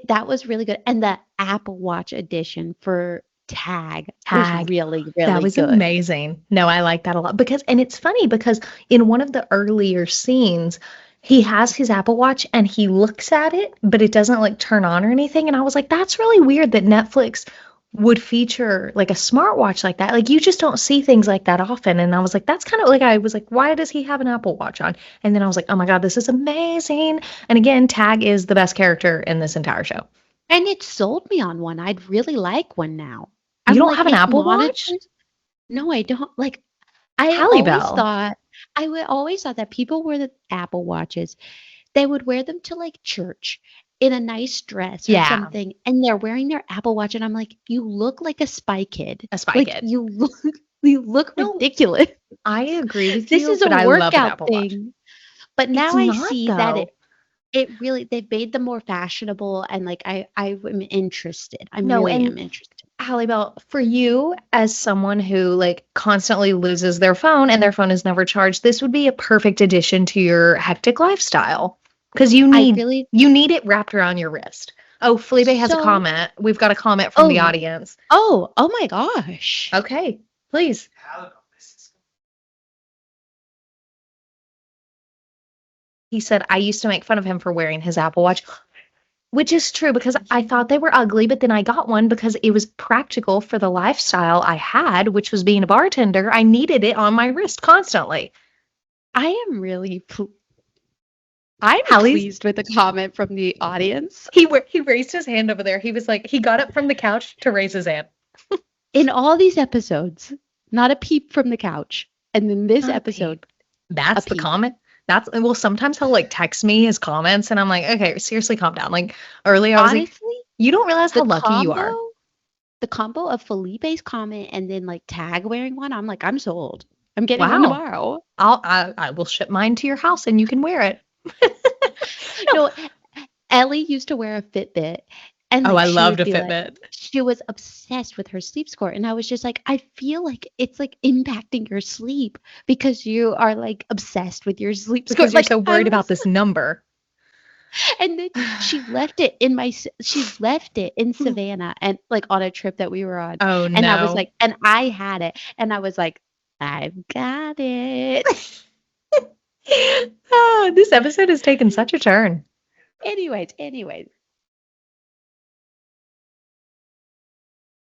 that was really good. And the Apple Watch edition for Tag was Tag. really, That really was good. amazing. No, I like that a lot because, and it's funny because in one of the earlier scenes, he has his Apple Watch and he looks at it, but it doesn't like turn on or anything. And I was like, that's really weird that Netflix would feature like a smartwatch like that. Like you just don't see things like that often. And I was like, that's kind of like, I was like, why does he have an Apple Watch on? And then I was like, oh my God, this is amazing. And again, Tag is the best character in this entire show. And it sold me on one. I'd really like one now. You I'm don't like, have an it Apple Watch? monitors. No, I don't. Like, I Halle always Bell. thought, always thought that people wear the Apple Watches, they would wear them to like church in a nice dress or Yeah, something, and they're wearing their Apple Watch, and I'm like, you look like a spy kid. a spy Like kid. you look No, ridiculous. I agree with This you, is a but I love an workout Apple Watch. thing. But It's now I not see that though. it really they've made them more fashionable and like I am interested. I No, really and am interested. Halle Bell, for you as someone who like constantly loses their phone and their phone is never charged, this would be a perfect addition to your hectic lifestyle because I really you need it wrapped around your wrist. Oh, Felipe has a so comment. We've got a comment from the oh audience. oh my gosh. Okay, please. He said, I used to make fun of him for wearing his Apple Watch. Which is true because I thought they were ugly, but then I got one because it was practical for the lifestyle I had, which was being a bartender. I needed it on my wrist constantly. I am really I'm Hallie's pleased with the comment from the audience. he raised his hand over there. He was like, he got up from the couch to raise his hand. In all these episodes, not a peep from the couch. And then this Not a episode, peep. That's the peep. comment. Well, sometimes he'll like text me his comments, and I'm like, okay, seriously, calm down. Like earlier, I was like, honestly, you don't realize how the lucky you are. the combo of Felipe's comment and then like tag wearing one, I'm like, I'm sold. I'm getting one Wow. tomorrow. I will ship mine to your house, and you can wear it. No, Ellie used to wear a Fitbit. And Oh, like I she loved would a be like, Fitbit. she was obsessed with her sleep score. And I was just like, I feel like it's like impacting your sleep because you are like obsessed with your sleep score. Because you're Like so I worried about was, this number. and then she left it in she left it in Savannah and like on a trip that we were on. Oh And I was no. like, and I had it. And I was like, I've got it. Oh, this episode has taken such a turn. Anyways.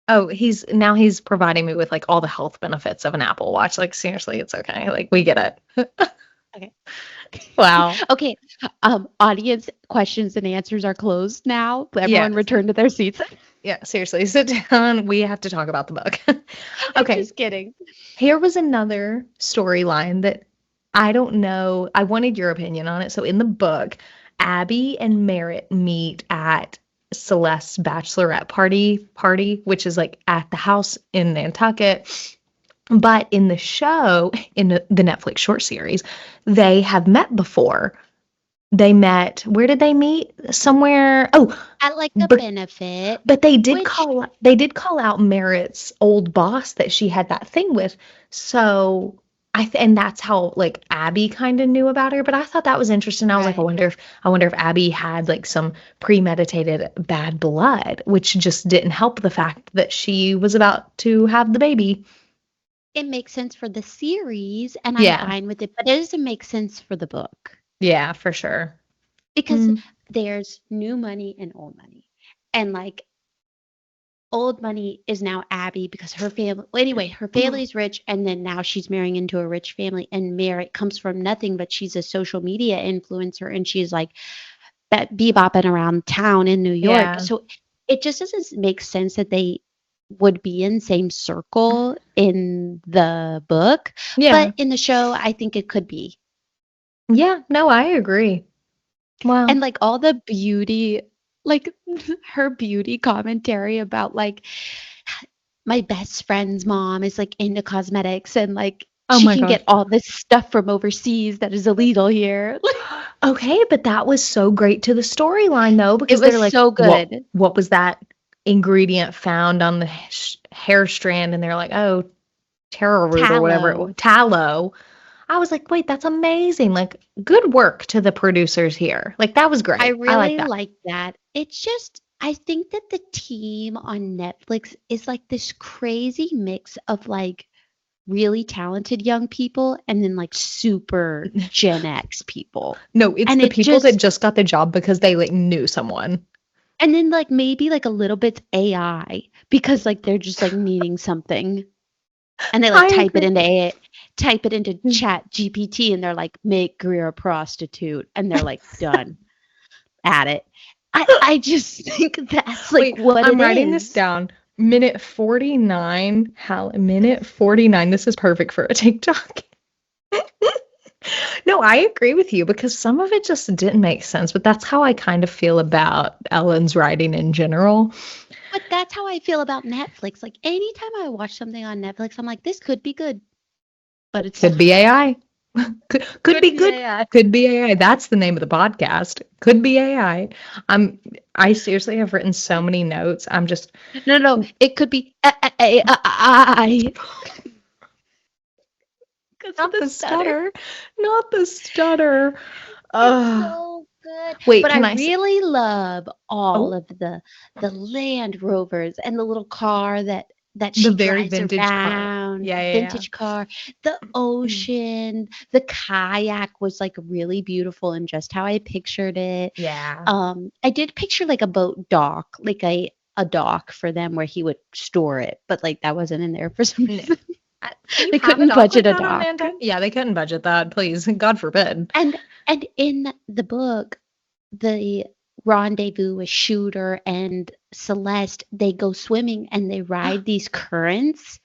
Oh, he's providing me with like all the health benefits of an Apple Watch. Like seriously, it's okay. Like we get it. Okay. Wow. Okay. Audience questions and answers are closed now. Everyone Yes. return to their seats. Yeah, seriously, sit down. We have to talk about the book. I'm Okay. just kidding. Here was another storyline that I don't know. I wanted your opinion on it. So in the book, Abby and Merritt meet at Celeste's bachelorette party, which is like at the house in Nantucket. But in the show, in the Netflix short series, they have met before. They met, where did they meet? Somewhere. Oh, At like a but benefit, but they did which call out Merritt's old boss that she had that thing with. So and that's how like Abby kind of knew about her. But I thought that was interesting. I was like, right. I wonder if Abby had like some premeditated bad blood, which just didn't help the fact that she was about to have the baby. It makes sense for the series, and I'm Yeah. fine with it, but it doesn't make sense for the book Yeah, for sure. because Mm. there's new money and old money. And like old money is now Abby because her family, well, anyway, her family's rich, and then now she's marrying into a rich family. And Merritt comes from nothing, but she's a social media influencer, and she's like bebopping around town in New York. Yeah. So it just doesn't make sense that they would be in same circle in the book, Yeah. but in the show, I think it could be. Yeah. No, I agree. Wow. And like all the beauty, like her beauty commentary about like my best friend's mom is like into cosmetics and like Oh she my can gosh. get all this stuff from overseas that is illegal here. Okay, but that was so great to the storyline though, It because was they're like, so good. what was that ingredient found on the hair strand? And they're like, oh, taro root or whatever, Tallow. tallow. I was like, wait, that's amazing. Like, good work to the producers here. Like, that was great. I I like really that. like that. It's just, I think that the team on Netflix is like this crazy mix of like really talented young people and then like super Gen X people. No, it's And the it people that just, just got the job because they like knew someone. and then like maybe like a little bit AI because like they're just like needing something and they like I agree. type it into chat GPT and they're like, make Greer a prostitute. And they're like, done at it. I just think that's like Wait, what I'm it writing this is. down. Minute 49. Minute 49. This is perfect for a TikTok. No, I agree with you because some of it just didn't make sense, but that's how I kind of feel about Ellen's writing in general. But that's how I feel about Netflix. Like anytime I watch something on Netflix, I'm like, this could be good. But it's Could be AI. Could be good. AI. Could be AI. That's the name of the podcast. Could be AI. I seriously have written so many notes. I'm just No, it could be AI. not the stutter. Not the stutter. It's so good. Wait, But can I I really love all oh, of the Land Rovers and the little car that that The she very drives vintage car. around, Yeah, yeah, vintage car, the yeah. ocean, the kayak was like really beautiful and just how I pictured it. Yeah. I did picture like a boat dock, like a dock for them where he would store it, but like that wasn't in there for some No. reason. Can you They have a couldn't doc budget like a that on dock. Nantucket? Yeah, they couldn't budget that, please. God forbid. And in the book, the rendezvous with Shooter and Celeste, they go swimming and they ride these currents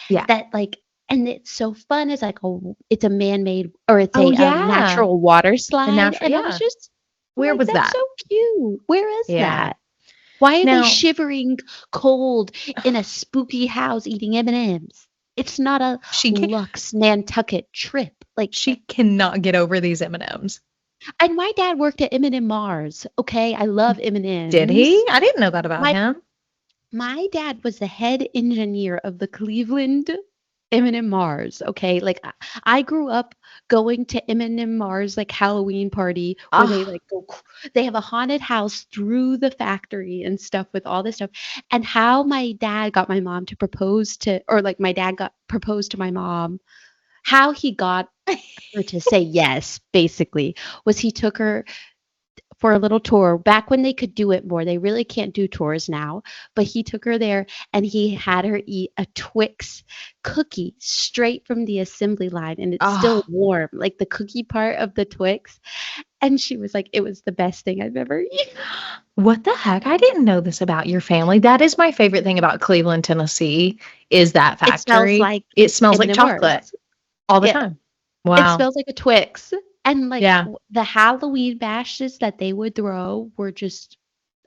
Yeah. that like, and it's so fun. It's like it's a man-made or it's Oh, a yeah. natural water The slide, natural, and I was yeah. just Where like, was that's that? so cute. Where is Yeah. that? Why are they Now, shivering cold in a spooky house eating M&Ms? It's not a she can, luxe Nantucket trip. Like, she cannot get over these M&Ms. and my dad worked at M&M Mars. Okay, I love Did he? M&Ms. I didn't know that about My him. my dad was the head engineer of the Cleveland M&M Mars. Okay, like I grew up going to M&M Mars like Halloween party where they Oh, like they have a haunted house through the factory and stuff with all this stuff. And how my dad got my mom to propose to, or like my dad got proposed to my mom, how he got her to say yes, basically, was he took her for a little tour back when they could do it more. They really can't do tours now, but he took her there and he had her eat a Twix cookie straight from the assembly line, and it's still oh, warm, like the cookie part of the Twix. And she was like, it was the best thing I've ever eaten. what the heck? I didn't know this about your family. That is my favorite thing about Cleveland, Tennessee, is that It smells factory. like It smells like M&M chocolate Mars. all the Yeah, time. it Wow. smells like a Twix. And like Yeah. the Halloween bashes that they would throw were just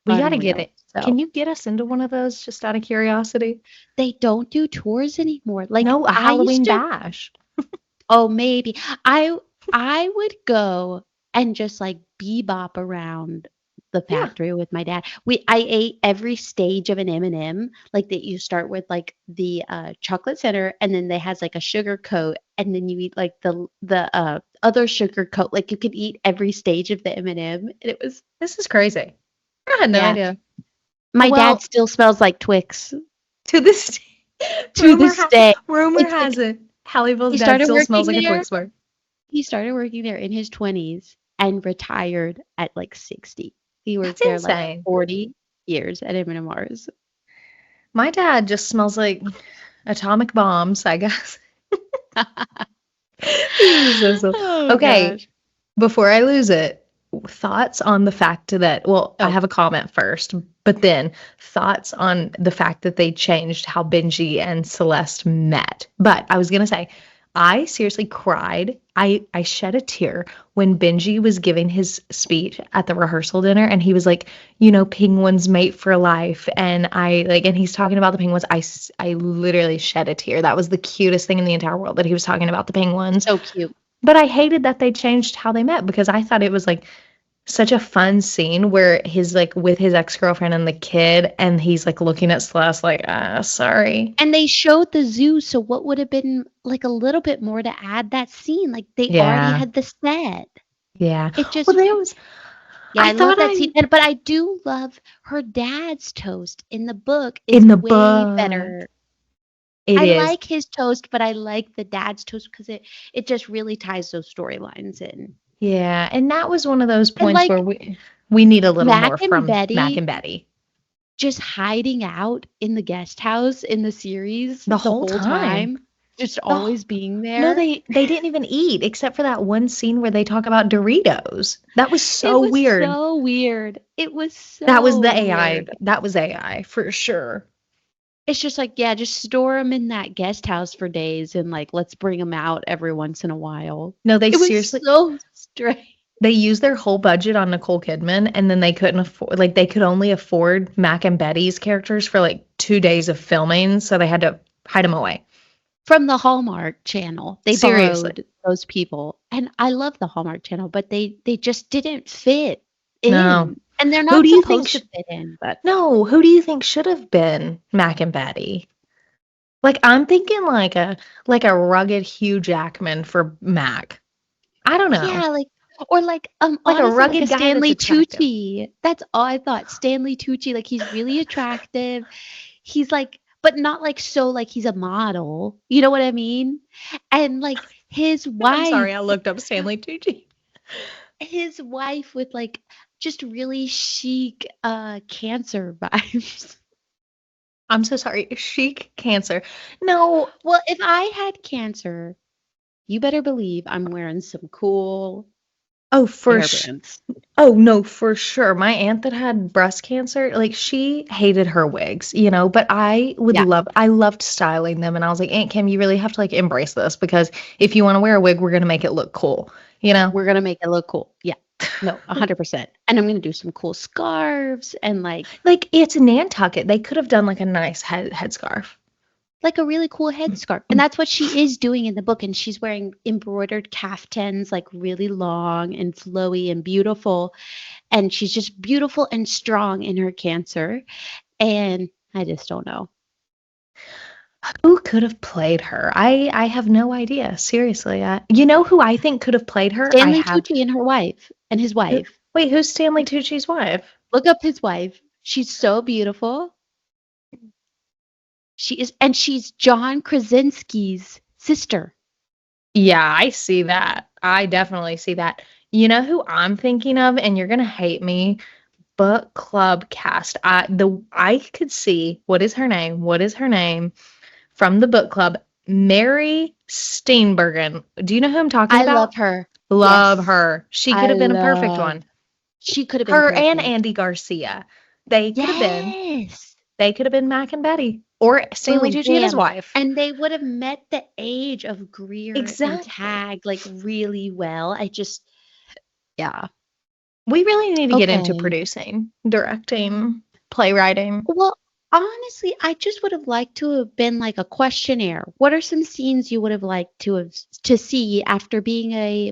We got to get unreal. it. So Can you get us into one of those just out of curiosity? they don't do tours anymore. Like No, a I used Halloween to. bash. Oh, maybe. I I would go and just like bebop around the Yeah. factory with my dad. I ate every stage of an M&M, like that you start with like the chocolate center and then they has like a sugar coat and then you eat like the other sugar coat. Like you could eat every stage of the M&M, and it was This is crazy. I had no yeah. idea. My dad Well, still smells like Twix to this to rumor this day. rumor It's like has it Halliwell's he dad started still smells working like a there Twix bar. He started working there in his 20s and retired at like 60. He That's worked there like insane. 40 years at M&M Mars. My dad just smells like atomic bombs, I guess. He was so. Oh Okay, gosh. before I lose it, thoughts on the fact that, well, I Oh, have a comment first, but then thoughts on the fact that they changed how Benji and Celeste met. But I was gonna say, I seriously cried. I shed a tear when Benji was giving his speech at the rehearsal dinner and he was like, penguins mate for life. And and he's talking about the penguins. I literally shed a tear. That was the cutest thing in the entire world that he was talking about the penguins. so cute. But I hated that they changed how they met because I thought it was like such a fun scene where he's like with his ex-girlfriend and the kid and he's like looking at Celeste like, sorry. And they showed the zoo, so what would have been like a little bit more to add that scene? Like they already Yeah. had the set. Yeah. It Well, just there was, yeah, I I love thought that scene. But I do love her dad's toast in the book is in the way book, better. it I is. like his toast, but I like the dad's toast because it just really ties those storylines in. Yeah. And that was one of those And points where like we need a little Mac more and from Mac Betty and Betty just hiding out in the guest house in the series the the whole whole time. time, just The wh- always being no, there. they didn't even eat except for that one scene where they talk about Doritos. That was It so was weird. so weird. It was That was so the AI. weird. That was AI for sure. It's just like, yeah, just store them in that guest house for days and like let's bring them out every once in a while. No, they It was seriously so strange. they used their whole budget on Nicole Kidman and then they couldn't afford they could only afford Mac and Betty's characters for like 2 days of filming, so they had to hide them away. From the Hallmark Channel. They Seriously. borrowed those people. And I love the Hallmark Channel, but they just didn't fit No. in. And they're Who not do you think supposed to fit in, but No, who do you think should have been Mac and Betty? Like I'm thinking like a rugged Hugh Jackman for Mac. I don't know. yeah, like or like Like a honestly like a rugged guy that's Stanley attractive. Tucci. That's all I thought. Stanley Tucci, like he's really attractive. He's like but not like so like he's a model. You know what I mean? And like I'm sorry, I looked up Stanley Tucci. his wife with like just really chic cancer vibes. I'm so sorry. Chic cancer. No. Well, if I had cancer, you better believe I'm wearing some cool Oh, hairbands. oh no, for sure. My aunt that had breast cancer, like she hated her wigs, but Yeah, I loved styling them. And I was like, Aunt Kim, you really have to like embrace this because if you want to wear a wig, we're going to make it look cool, you know? we're gonna make it look cool. Yeah, no, 100%. And I'm gonna do some cool scarves and Like it's Nantucket. They could have done like a nice headscarf. like a really cool headscarf. And that's what she is doing in the book. And she's wearing embroidered caftans, like really long and flowy and beautiful. And she's just beautiful and strong in her cancer. And I just don't know. Who could have played her? I have no idea. Seriously. You know who I think could have played her? Stanley Tucci and her wife and his Who- wife. Wait, who's Stanley Tucci's wife? Look up his wife. She's so beautiful. She is, and she's John Krasinski's sister. Yeah, I see that. I definitely see that. You know who I'm thinking of, and you're gonna hate me. Book club cast. I could see what is her name? What is her name from the book club? Mary Steenburgen. Do you know who I'm talking I about? love her. Love Yes, her. She could I have been a perfect love. one. She could have been Her and perfect. Andy Garcia. They could have been. Yes. They could have been Mac and Betty or Stanley Boom, Tucci and his bam. wife. And they would have met the age of Greer and Exactly. Tag like really well. Yeah. We really need to get into Okay. producing, directing, playwriting. Well, honestly, I just would have liked to have been like a questionnaire. What are some scenes you would have liked to see after reading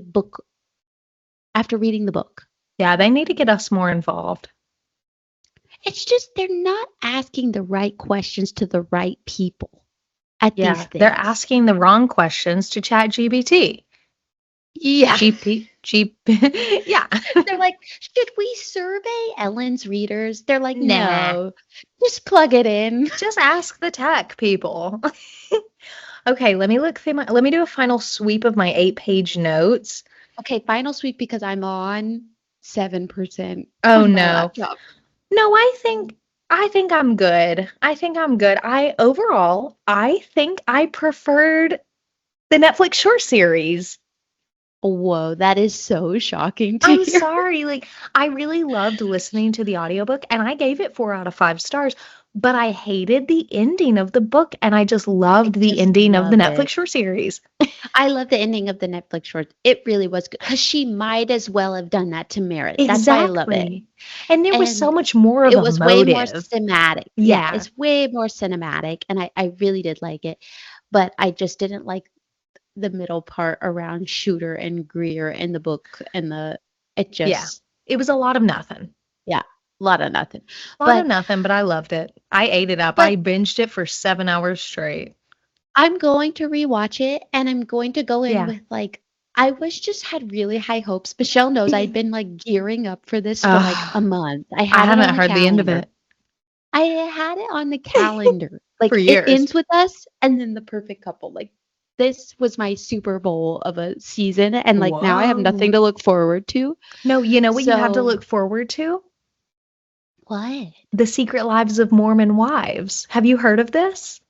the book? Yeah, they need to get us more involved. It's just they're not asking the right questions to the right people at these Yeah, things. they're asking the wrong questions to ChatGPT. Yeah. Yeah. They're like, should we survey Ellen's readers? They're like, Nah. no, just plug it in. Just ask the tech people. Okay, let me let me do a final sweep of my 8-page notes. Okay, final sweep because I'm on 7% Oh on my no. laptop. No, I think I'm good. I think I'm good. I think I preferred the Netflix short series. Whoa, that is so shocking to I'm hear. sorry. Like, I really loved listening to the audiobook and I gave it 4 out of 5 stars, but I hated the ending of the book and I just loved the just ending of the love Netflix it. short series. I love the ending of the Netflix short. It really was good because she might as well have done that to Meredith. That's why I love it. Exactly. And there was so And much more of it a was way more motive. cinematic. Yeah, Yeah. it's way more cinematic. And I really did like it. But I just didn't like the middle part around Shooter and Greer in the book and it just Yeah. It was a lot of nothing. yeah, a lot of nothing. A lot of But nothing, but I loved it. I ate it up. but I binged it for 7 hours straight. I'm going to rewatch it and I'm going to go in Yeah. with like I was just had really high hopes. Michelle knows I'd been like gearing up for this for like a month. I I had it haven't on the heard the end of calendar. it I had it on the calendar. Like for it years. ends with us and then the perfect couple. Like this was my Super Bowl of a season and like now I have nothing Whoa. to look forward to. No, you know what you have to So look forward to? what? The Secret Lives of Mormon Wives. Have you heard of this?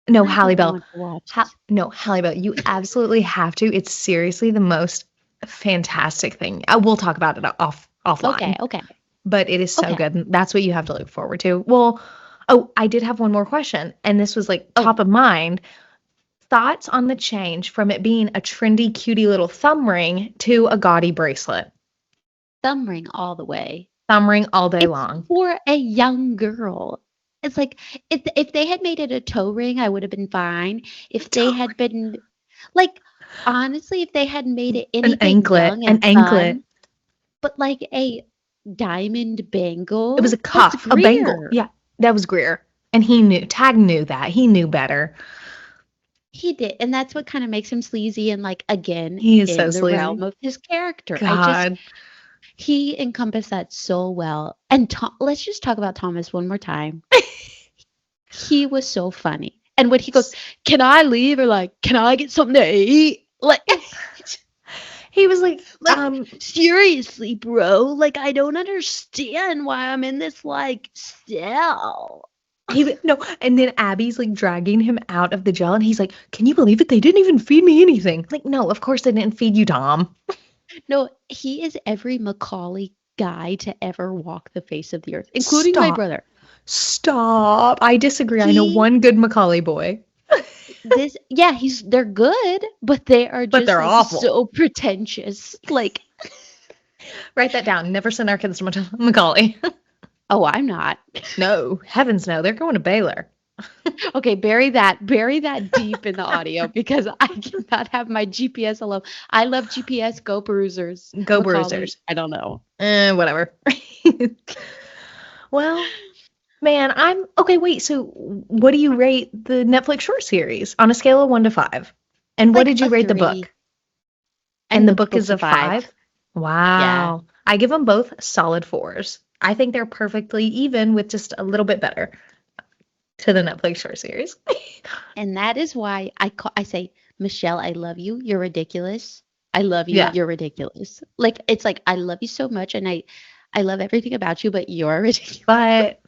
No, I Halle don't Bell. want to watch. No, Halle Bell. You absolutely have to. It's seriously the most fantastic thing. We'll talk about it offline. Okay. But it is so Okay. good. That's what you have to look forward to. Well, oh, I did have one more question, and this was like Oh, top of mind. Thoughts on the change from it being a trendy, cutie little thumb ring to a gaudy bracelet? thumb ring all the way. Thumb ring all day It's long. for a young girl. It's like if they had made it a toe ring, I would have been fine. If they had been like honestly, if they had made it An anything anklet. young An and anklet. fun, but like a diamond bangle. It was a That's cuff, a bangle. Greer. Yeah, that was Greer. And he knew, Tag knew that. He knew better. He did, and that's what kind of makes him sleazy and like again He is in so the sleazy. realm of his character. God. He encompassed that so well. And let's just talk about Thomas one more time. He was so funny. And when he goes, "Can I leave?" or like, "Can I get something to eat?" Like, He was like, like seriously, bro. Like, I don't understand why I'm in this like cell. no, and then Abby's like dragging him out of the jail, and he's like, "Can you believe it? They didn't even feed me anything." Like, no, of course they didn't feed you, Tom. No, he is every Macaulay guy to ever walk the face of the earth, including my Stop. brother. Stop. I disagree. I know He one good Macaulay boy, yeah, they're good, but they are but just they're like awful. so pretentious. Like, Write that down. Never send our kids to Macaulay. oh, I'm not. No, heavens no. They're going to Baylor. Okay, bury that deep in the audio because I cannot have my GPS alone. I love GPS. Go Bruisers. Go Macaulay, Bruisers. I don't know. Whatever. Well, man, I'm okay. Wait, so what do you rate the Netflix short series on a scale of 1 to 5? And what Like did you a rate the 3, book? And the book book's is a a 5. 5? Yeah. Wow. I give them both solid 4s. I think they're perfectly even with just a little bit better to the Netflix short series. And that is why I say, Michelle, I love you. You're ridiculous. I love you. Yeah. You're ridiculous. Like, it's like I love you so much and I love everything about you, but you're ridiculous. But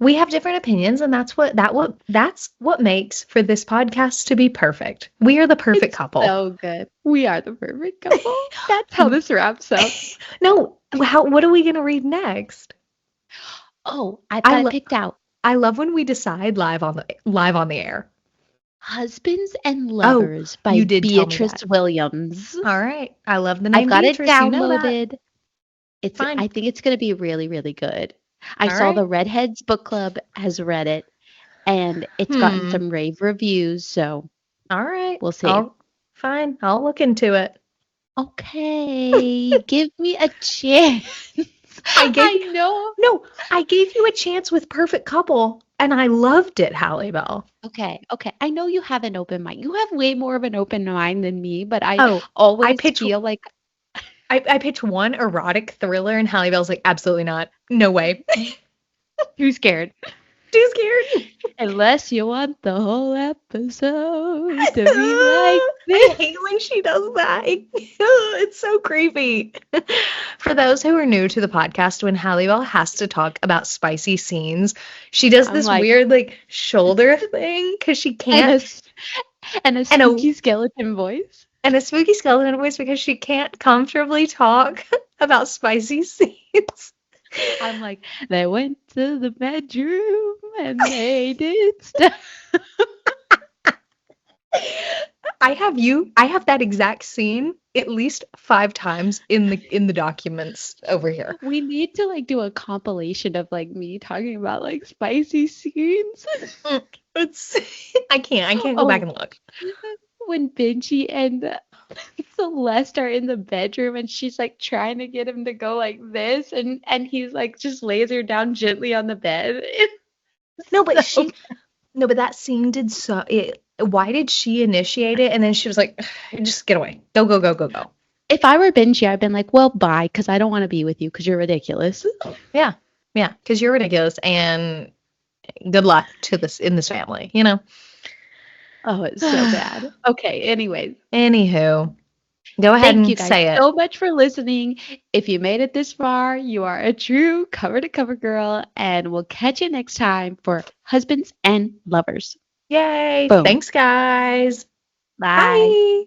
we have different opinions, and that's what makes for this podcast to be perfect. We are the perfect couple. So good. We are the perfect couple. That's how this wraps up. No, what are we gonna read next? Oh, I've got it picked out. I love when we decide live on the air. Husbands and Oh, Lovers by you did tell me Beatrice that. Williams. All right. I love the I've name got Beatrice. it You know that. downloaded. Fine. I think it's going to be really, really good. I All saw right. the Redheads Book Club has read it, and it's gotten some rave reviews, so All right. we'll see. Fine. I'll look into it. Okay, give me a chance. I know. No, I gave you a chance with Perfect Couple, and I loved it, Halle Bell. Okay. I know you have an open mind. You have way more of an open mind than me, but I always feel like I pitched one erotic thriller, and Halle Bell's like, absolutely not. No way. too scared. Too scared. Unless you want the whole episode to be like this. I hate when she does that. It's so creepy. For those who are new to the podcast, when Halle Bell has to talk about spicy scenes, she does this weird like shoulder thing because she can't. And a spooky skeleton voice. And a spooky skeleton voice because she can't comfortably talk about spicy scenes. I'm like, they went to the bedroom and they did stuff. I have that exact scene at least 5 times in the documents over here. We need to like do a compilation of like me talking about like spicy scenes. I can't go back and look. When Benji and Celeste are in the bedroom and she's like trying to get him to go like this and he's like just lays her down gently on the bed. No, but that scene did why did she initiate it? And then she was like, just get away. Go. If I were Benji, I'd been like, well, bye, because I don't want to be with you because you're ridiculous. Yeah, because you're ridiculous and good luck in this family, you know? Oh, it's so bad. Okay, anyways. Anywho, go ahead and say it. Thank you guys so much for listening. If you made it this far, you are a true cover-to-cover girl, and we'll catch you next time for Husbands and Lovers. Yay. Boom. Thanks, guys. Bye. Bye.